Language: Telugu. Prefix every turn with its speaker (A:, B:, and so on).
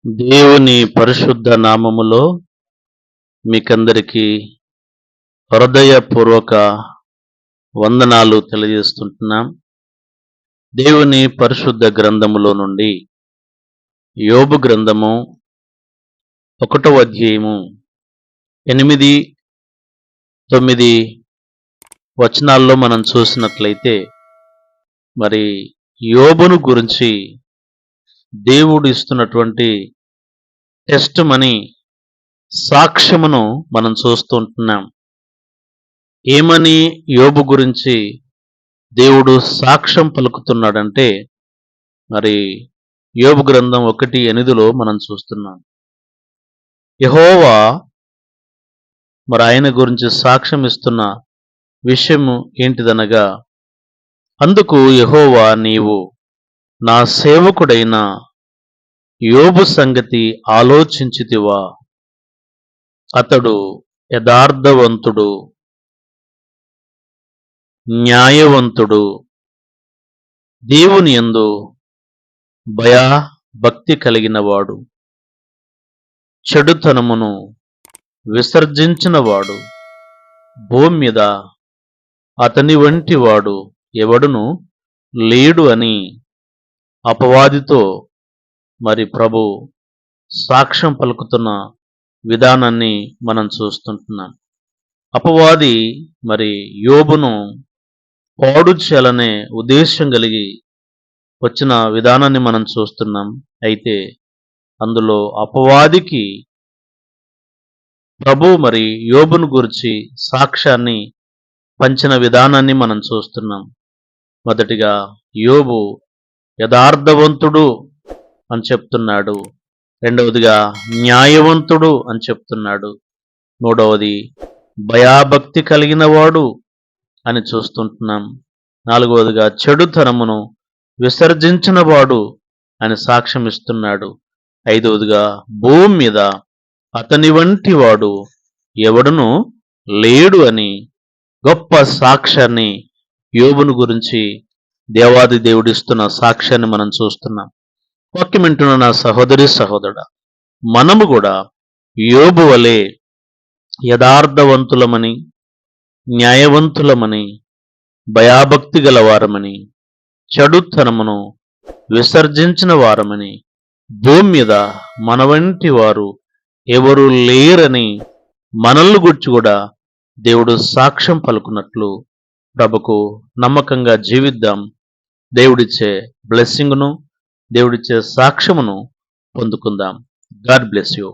A: దేవుని పరిశుద్ధ నామములో మీకందరికీ హృదయపూర్వక వందనాలు తెలియజేస్తుంటున్నాం. దేవుని పరిశుద్ధ గ్రంథములో నుండి యోబు గ్రంథము 1వ అధ్యాయము 8, 9 వచనాల్లో మనం చూసినట్లయితే మరి యోబును గురించి దేవుడు ఇస్తున్నటువంటి టెస్ట్ మనీ సాక్ష్యమును మనం చూస్తుంటున్నాం. ఏమని యోబు గురించి దేవుడు సాక్ష్యం పలుకుతున్నాడంటే మరి యోబు గ్రంథం 1:8లో మనం చూస్తున్నాం. యెహోవా మరి ఆయన గురించి సాక్ష్యం ఇస్తున్న విషయము ఏంటిదనగా, అందుకు యెహోవా, నీవు నా సేవకుడైన యోబు సంగతి ఆలోచించితివా? అతడు యథార్థవంతుడు, న్యాయవంతుడు, దేవుని యందు భక్తి కలిగినవాడు, చెడుతనమును విసర్జించినవాడు. భూమి మీద అతని వంటి వాడు ఎవడును లేడు అని అపవాదితో మరి ప్రభు సాక్ష్యం పలుకుతున్న విధానాన్ని మనం చూస్తుంటున్నాం. అపవాది మరి యోబును పాడు చేయాలనే ఉద్దేశం కలిగి వచ్చిన విధానాన్ని మనం చూస్తున్నాం. అయితే అందులో అపవాదికి ప్రభు మరి యోబును గురించి సాక్ష్యాన్ని పంచిన విధానాన్ని మనం చూస్తున్నాం. మొదటిగా యోబు యథార్థవంతుడు అని చెప్తున్నాడు. రెండవదిగా న్యాయవంతుడు అని చెప్తున్నాడు. మూడవది భయభక్తి కలిగిన వాడు అని చూస్తుంటున్నాం. నాలుగవదిగా చెడుతనమును విసర్జించిన వాడు అని సాక్ష్యం ఇస్తున్నాడు. ఐదవదిగా భూమి మీద అతని వంటి వాడు ఎవడును లేడు అని గొప్ప సాక్ష్యాన్ని యోబును గురించి దేవాది దేవుడిస్తున్న సాక్ష్యాన్ని మనం చూస్తున్నాం. వాక్యం వింటున్న నా సహోదరి సహోదరుడా, మనము కూడా యోబు వలె యథార్థవంతులమని, న్యాయవంతులమని, భయభక్తి గలవారమని, చెడుతనమును విసర్జించిన వారమని, భూమి మీద మన వంటి వారు ఎవరు లేరని మనల్ని గురించి కూడా దేవుడు సాక్ష్యం పలుకున్నట్లు ప్రభుకు నమ్మకంగా జీవిద్దాం. దేవుడిచ్చే బ్లెస్సింగ్ను, దేవుడిచ్చే సాక్ష్యమును పొందుకుందాం. God bless you.